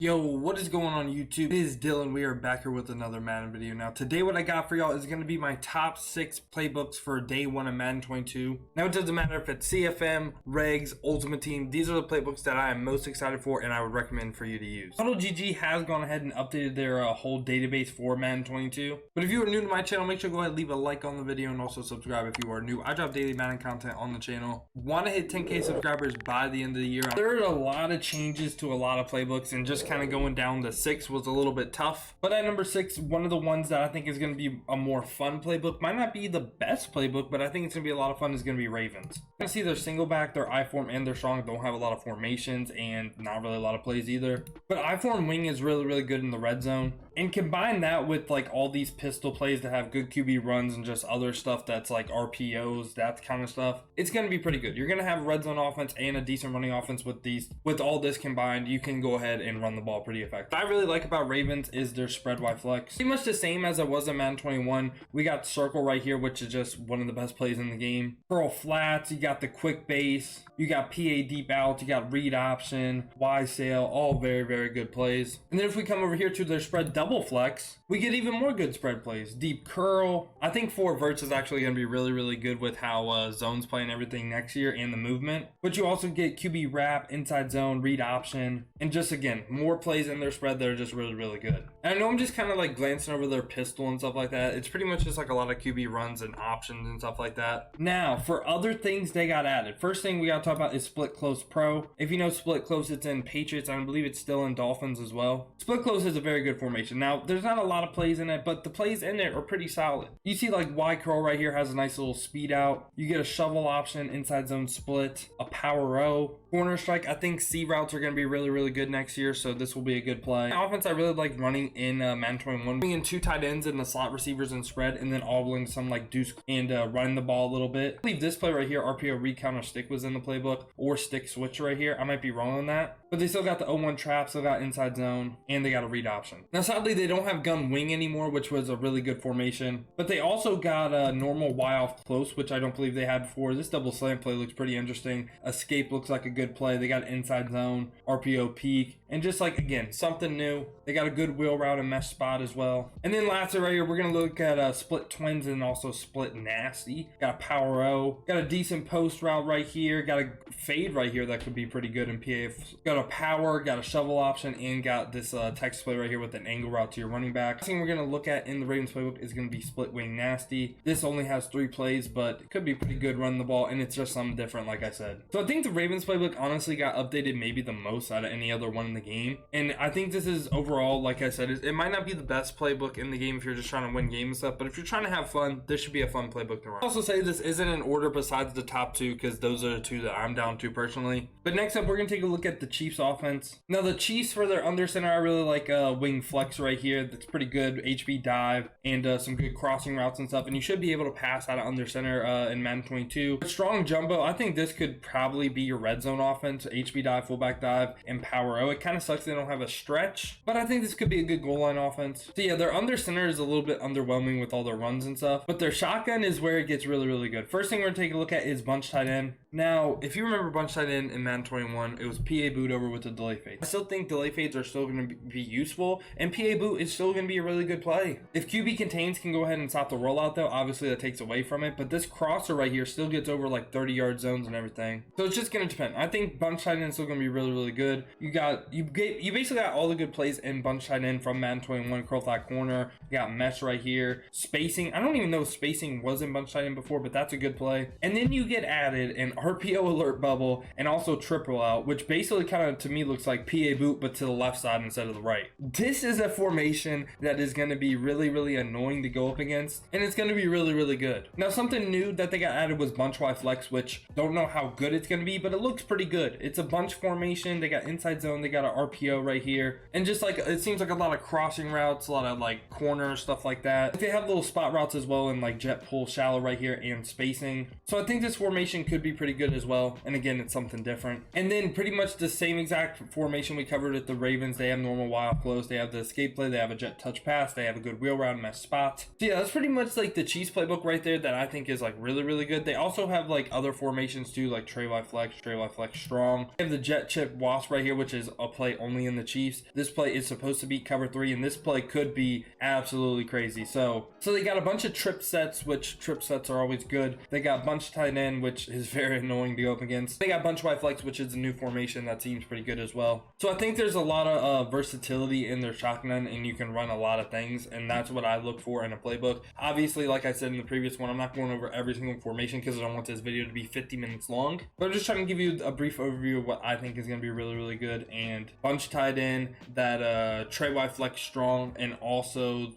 Yo, what is going on YouTube? It is Dylan. We are back here with another Madden video. Now, today what I got for y'all is going to be my top 6 playbooks for day 1 of Madden 22. Now, it doesn't matter if it's CFM, Regs, Ultimate Team. These are the playbooks that I am most excited for and I would recommend for you to use. GG has gone ahead and updated their whole database for Madden 22. But if you are new to my channel, make sure to go ahead and leave a like on the video and also subscribe if you are new. I drop daily Madden content on the channel. Want to hit 10K subscribers by the end of the year. There are a lot of changes to a lot of playbooks, and just kind of going down to 6 was a little bit tough. But at number 6, one of the ones that I think is going to be a more fun playbook, might not be the best playbook, but I think it's going to be a lot of fun, is going to be Ravens. You can see their single back, their I form, and their strong don't have a lot of formations and not really a lot of plays either. But I form wing is really good in the red zone. And combine that with like all these pistol plays that have good QB runs and just other stuff that's like RPOs, that kind of stuff, it's going to be pretty good. You're going to have red zone offense and a decent running offense with these. With all this combined, you can go ahead and run the ball pretty effective. What I really like about Ravens is their spread wide flex. Pretty much the same as it was in Madden 21. We got circle right here, which is just one of the best plays in the game. Curl flats, you got the quick base, you got PA deep out, you got read option, Y sail, all very good plays. And then if we come over here to their spread double flex, we get even more good spread plays. Deep curl. I think 4 verts is actually going to be really good with how zones play and everything next year and the movement. But you also get QB wrap, inside zone, read option, and just again, more plays in their spread that are just really good. And I know I'm just kind of like glancing over their pistol and stuff like that. It's pretty much just like a lot of QB runs and options and stuff like that. Now, for other things they got added, first thing we got to talk about is split close pro. If you know split close, it's in Patriots. I believe it's still in Dolphins as well. Split close is a very good formation. Now, there's not a lot of plays in it, but the plays in it are pretty solid. You see like Y curl right here has a nice little speed out. You get a shovel option, inside zone split, a power O. Corner strike, I think C routes are going to be really good next year, so this will be a good play. Offense, I really like running in Madden 21, bringing in 2 tight ends and the slot receivers and spread, and then aubling some like deuce and running the ball a little bit. I believe this play right here, RPO read counter stick, was in the playbook, or stick switch right here. I might be wrong on that, but they still got the 0-1 trap, still got inside zone, and they got a read option. Now, sadly, they don't have gun wing anymore, which was a really good formation, but they also got a normal Y off close, which I don't believe they had before. This double slant play looks pretty interesting. Escape looks like a good play. They got inside zone, RPO peak, and just like, again, something new. They got a good wheel route and mesh spot as well. And then lastly right here, we're going to look at split twins and also split nasty. Got a power O, got a decent post route right here, got a fade right here that could be pretty good in PA. Got a power, got a shovel option, and got this text play right here with an angle route to your running back. Last thing we're going to look at in the Ravens playbook is going to be split wing nasty. This only has 3 plays, but it could be pretty good running the ball, and it's just something different, like I said. So I think the Ravens playbook honestly got updated maybe the most out of any other one in the game, and I think this is overall, like I said, it might not be the best playbook in the game if you're just trying to win games and stuff, but if you're trying to have fun, this should be a fun playbook to run. I'll also say this isn't in order besides the top 2, because those are the 2 that I'm down to personally. But next up, we're going to take a look at the Chiefs offense. Now, the Chiefs, for their under center, I really like wing flex right here. That's pretty good. HB dive and some good crossing routes and stuff, and you should be able to pass out of under center in Madden 22. Strong jumbo, I think this could probably be your red zone offense. HB dive, fullback dive, and power O. It kind of sucks they don't have a stretch, but I think this could be a good goal line offense. So yeah, their under center is a little bit underwhelming with all their runs and stuff, but their shotgun is where it gets really good. First thing we're going to take a look at is bunch tight end. Now, if you remember bunch tight end in Madden 21, it was PA boot over with the delay fade. I still think delay fades are still going to be useful, and PA boot is still going to be a really good play. If QB contains can go ahead and stop the rollout though, obviously that takes away from it, but this crosser right here still gets over like 30-yard zones and everything. So it's just going to depend. I think bunch tight end is still going to be really good. You basically got all the good plays in bunch tight end from Madden 21. Curl flat corner, you got mesh right here, spacing. I don't even know if spacing was in bunch tight end before, but that's a good play. And then you get added an RPO alert bubble and also triple out, which basically kind of to me looks like PA boot but to the left side instead of the right. This is a formation that is going to be really annoying to go up against, and it's going to be really good. Now, something new that they got added was bunch Y flex, which don't know how good it's going to be, but it looks pretty good. It's a bunch formation. They got inside zone, they got an RPO right here, and just like it seems like a lot of crossing routes, a lot of like corner stuff like that. They have little spot routes as well, and like jet pull shallow right here and spacing. So I think this formation could be pretty pretty good as well. And again, it's something different. And then pretty much the same exact formation we covered at the Ravens. They have normal wild close, they have the escape play, they have a jet touch pass, they have a good wheel route mesh spot. So yeah, that's pretty much like the Chiefs playbook right there that I think is like really good. They also have like other formations too, like tray wide flex strong. They have the jet chip wasp right here, which is a play only in the Chiefs. This play is supposed to be cover 3, and this play could be absolutely crazy. So they got a bunch of trip sets, which trip sets are always good. They got bunch tight end, which is very annoying to go up against. They got bunch wide flex, which is a new formation that seems pretty good as well. So I think there's a lot of versatility in their shotgun, and you can run a lot of things, and that's what I look for in a playbook. Obviously, like I said in the previous one, I'm not going over every single formation because I don't want this video to be 50 minutes long, but I'm just trying to give you a brief overview of what I think is going to be really good. And bunch tight end, that tray wide flex strong, and also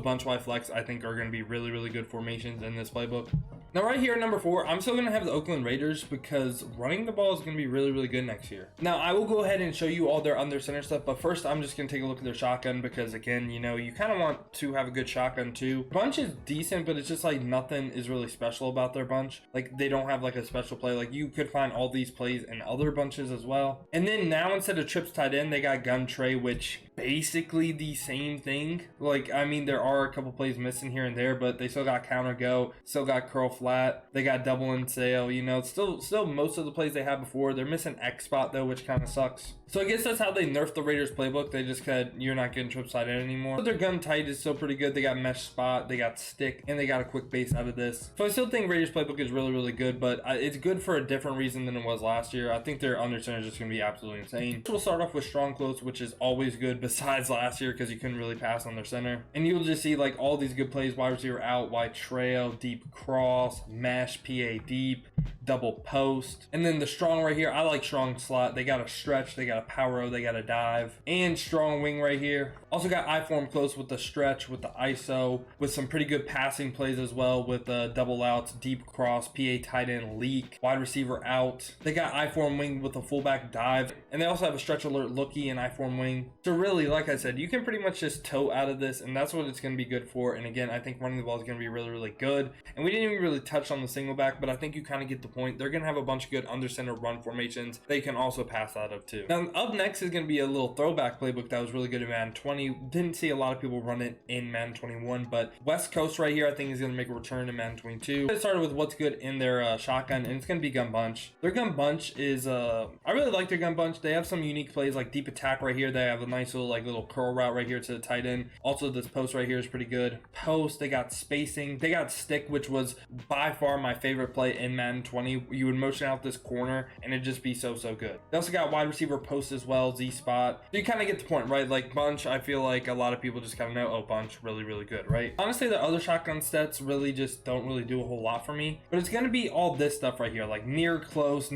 bunch wide flex I think are going to be really good formations in this playbook. Now right here at number 4, I'm still going to have the Oakland Raiders because running the ball is going to be really good next year. Now I will go ahead and show you all their under center stuff, but first I'm just going to take a look at their shotgun because again, you know, you kind of want to have a good shotgun too. Bunch is decent, but it's just like nothing is really special about their bunch. Like they don't have like a special play. Like you could find all these plays in other bunches as well. And then now instead of trips tight end, they got gun tray, which basically the same thing. Like I mean, there are a couple plays missing here and there, but they still got counter go, still got curl flat, they got double and sail, you know, still most of the plays they had before. They're missing X spot though, which kind of sucks. So I guess that's how they nerfed the Raiders playbook. They just said you're not getting trips tight end anymore. But their gun tight is still pretty good. They got mesh spot, they got stick, and they got a quick base out of this. So I still think Raiders playbook is really good, but it's good for a different reason than it was last year. I think their under center is just going to be absolutely insane. So we'll start off with strong close, which is always good besides last year because you couldn't really pass on their center. And you'll just see like all these good plays: wide receiver out, wide trail, deep cross, mesh, PA deep, double post. And then the strong right here, I like strong slot. They got a stretch, they got a power O, they got a dive, and strong wing right here. Also got I form close with the stretch, with the ISO, with some pretty good passing plays as well, with double outs, deep cross, PA tight end, leak, wide receiver out. They got I form wing with a fullback dive, and they also have a stretch alert lookie and I form wing. So really, like I said, you can pretty much just toe out of this, and that's what it's going to be good for. And again, I think running the ball is going to be really good. And we didn't even really touch on the single back, but I think you kind of get the point. They're going to have a bunch of good under center run formations they can also pass out of too. Now up next is going to be a little throwback playbook that was really good in Madden 20. Didn't see a lot of people run it in Madden 21, but West Coast right here I think is going to make a return in Madden 22. It started with what's good in their shotgun, and it's going to be gun bunch. Their gun bunch is I really like their gun bunch. They have some unique plays like deep attack right here. They have a nice little curl route right here to the tight end. Also this post right here is pretty good. Post, they got spacing, they got stick, which was by far my favorite play in Madden 20. You would motion out this corner and it'd just be so good. They also got wide receiver post as well, Z spot. So you kind of get the point, right? Like bunch, I feel like a lot of people just kind of know, oh, bunch, really good, right? Honestly, the other shotgun stats really just don't really do a whole lot for me, but it's going to be all this stuff right here, like near close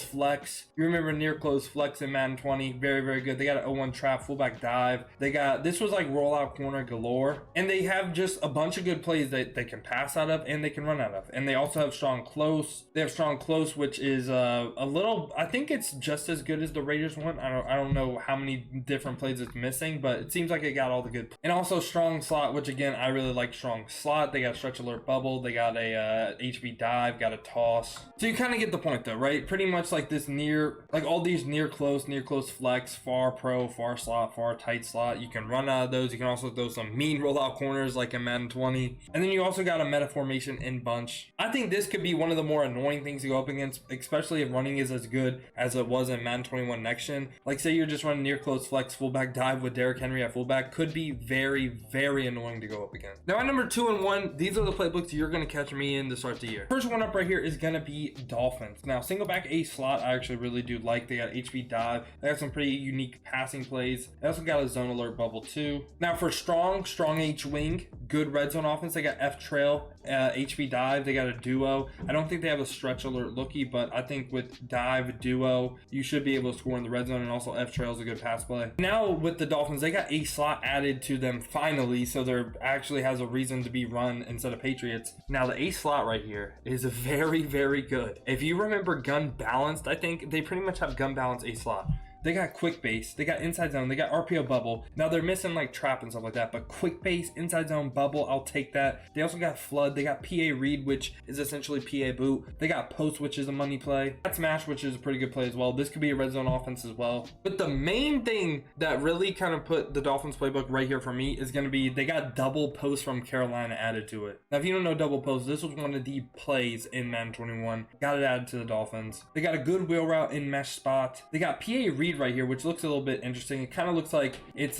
flex. You remember near close flex in Madden 20, very good. They got an 0-1 trap, fullback dive. They got, this was like rollout corner galore, and they have just a bunch of good plays that they can pass out of and they can run out of. And they also have strong close. They have strong close, which is a little, I think it's just as good as the Raiders one. I don't know how many different plays it's missing, but it seems like it got all the good. And also strong slot, which again, I really like strong slot. They got a stretch alert bubble. They got a HB dive, got a toss. So you kind of get the point though, right? Pretty much like this near, like all these near close flex, far pro, far slot, far tight slot. You can run out of those. You can also throw some mean rollout corners like in Madden 20. And then you also got a meta formation in bunch. I think this could be one of the more annoying things to go up against, especially if running is as good as it was in Madden 21 next gen. Like say you're just running near close flex fullback dive with Derrick Henry at fullback, could be very annoying to go up against. Now at number 2 and 1, these are the playbooks you're going to catch me in to start the year. First one up right here is going to be Dolphins. Now single back A slot, I actually really do like. They got HB dive. They got some pretty unique passing plays. They also got a zone alert bubble too. Now for strong H wing, good red zone offense, they got F trail, HB dive. They got a duo. I don't think they have a stretch alert lookie, but I think with dive duo, you should be able to score in the red zone, and also F trail is a good pass play. Now with the Dolphins, they got a slot added to them finally, so there actually has a reason to be run instead of Patriots. Now the A slot right here is very good. If you remember gun balanced, I think they pretty much have gun balanced A slot. They got quick base, they got inside zone, they got RPO bubble. Now they're missing like trap and stuff like that, but quick base, inside zone, bubble, I'll take that. They also got flood, they got PA read, which is essentially PA boot. They got post, which is a money play. Got smash, which is a pretty good play as well. This could be a red zone offense as well. But the main thing that really kind of put the Dolphins playbook right here for me is going to be they got double post from Carolina added to it. Now if you don't know double post, this was one of the plays in Madden 21. Got it added to the Dolphins. They got a good wheel route in mesh spot. They got PA read right here, which looks a little bit interesting. It kind of looks like it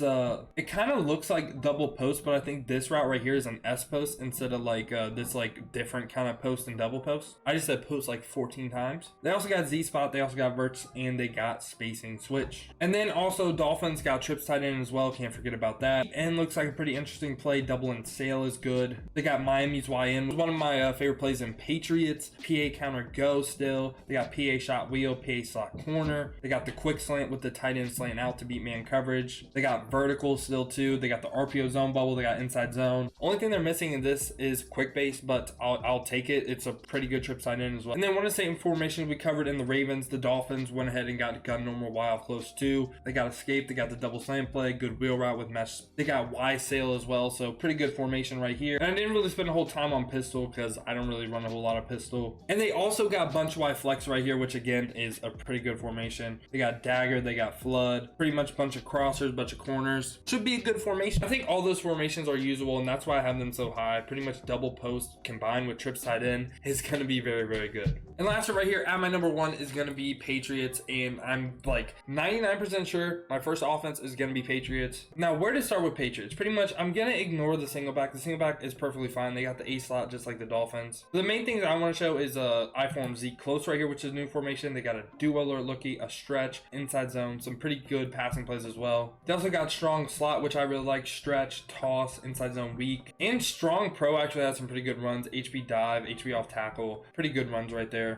kind of looks like double post, but I think this route right here is an S post instead of like this like different kind of post and double post. I just said post like 14 times. They also got Z spot, they also got verts, and they got spacing switch. And then also Dolphins got trips tight end as well, can't forget about that. And looks like a pretty interesting play. Double and sail is good. They got Miami's YN, was one of my favorite plays in Patriots. PA counter go still. They got PA shot wheel, PA slot corner. They got the quick slant with the tight end slant out to beat man coverage. They got vertical still too. They got the RPO zone bubble. They got inside zone. Only thing they're missing in this is quick base, but I'll take it. It's a pretty good trip tight end as well. And then one of the same formations we covered in the Ravens, the Dolphins went ahead and got normal Y off close too. They got escape. They got the double slant play, good wheel route with mesh. They got Y sail as well, so pretty good formation right here. And I didn't really spend a whole time on pistol because I don't really run a whole lot of pistol. And they also got bunch Y flex right here, which again is a pretty good formation. They got dagger, they got flood, pretty much bunch of crossers, bunch of corners. Should be a good formation. I think all those formations are usable, and that's why I have them so high. Pretty much double post combined with trips tight end is going to be very, very good. And last one right here at my number one is going to be Patriots, and I'm like 99% sure my first offense is going to be Patriots. Now, where to start with Patriots? Pretty much, I'm going to ignore the single back. The single back is perfectly fine. They got the A slot just like the Dolphins. The main thing that I want to show is I form Z close right here, which is new formation. They got a do alert looky, a stretch, inside zone, some pretty good passing plays as well. They also got strong slot, which I really like, stretch, toss, inside zone weak, and strong pro actually has some pretty good runs, HB dive, HB off tackle, pretty good runs right there.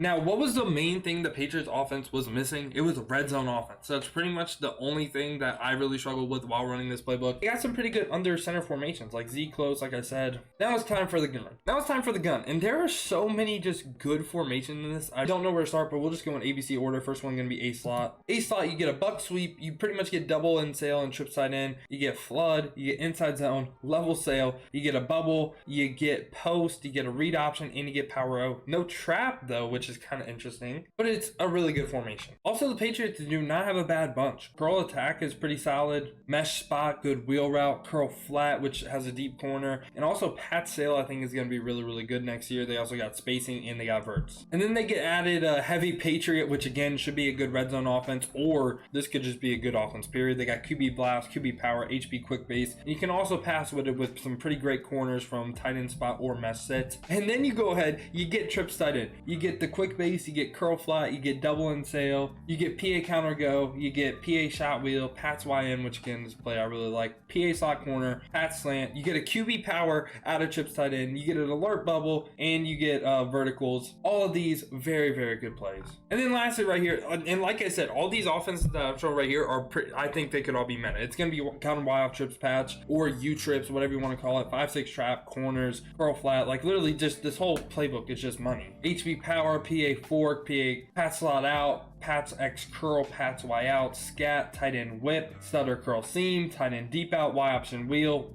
Now, what was the main thing the Patriots offense was missing? It was a red zone offense. So that's pretty much the only thing that I really struggled with while running this playbook. They got some pretty good under center formations, like Z close, like I said. Now it's time for the gun. And there are so many just good formations in this. I don't know where to start, but we'll just go in ABC order. First one going to be A slot. A slot, you get a buck sweep. You pretty much get double and sail and trip side in. You get flood. You get inside zone, level sail. You get a bubble. You get post. You get a read option, and you get power O. No trap though, which is kind of interesting, but it's a really good formation. Also, the Patriots do not have a bad bunch. Curl attack is pretty solid. Mesh spot, good wheel route. Curl flat, which has a deep corner. And also Pat Sale, I think, is going to be really, really good next year. They also got spacing and they got verts. And then they get added a heavy Patriot, which again should be a good red zone offense, or this could just be a good offense, period. They got QB blast, QB power, HB quick base. And you can also pass with it with some pretty great corners from tight end spot or mesh sets. And then you go ahead, you get trips tight end. You get the quick base, you get curl flat, you get double and sail, you get PA counter go, you get PA shot wheel, Pat's YN, which again is a play I really like, PA slot corner, Pat slant, you get a QB power out of trips tight end, you get an alert bubble, and you get verticals. All of these very, very good plays. And then lastly right here, and like I said, all these offenses that I'm showing right here are I think they could all be meta. It's going to be counter Y off trips patch or U trips, whatever you want to call it, 5-6 trap, corners, curl flat, like literally just this whole playbook is just money. HB power, PA fork, PA pat slot out, Pats X curl, Pats Y out, scat, tight end whip, stutter curl seam, tight end deep out, Y option wheel,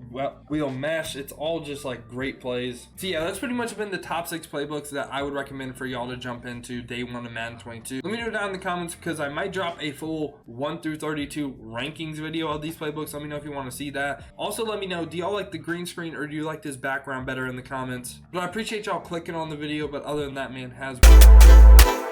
wheel mesh. It's all just like great plays. So yeah, that's pretty much been the top 6 playbooks that I would recommend for y'all to jump into day 1 of Madden 22. Let me know down in the comments because I might drop a full 1 through 32 rankings video of these playbooks. Let me know if you want to see that. Also, let me know, do y'all like the green screen or do you like this background better in the comments? But I appreciate y'all clicking on the video, but other than that, man, has been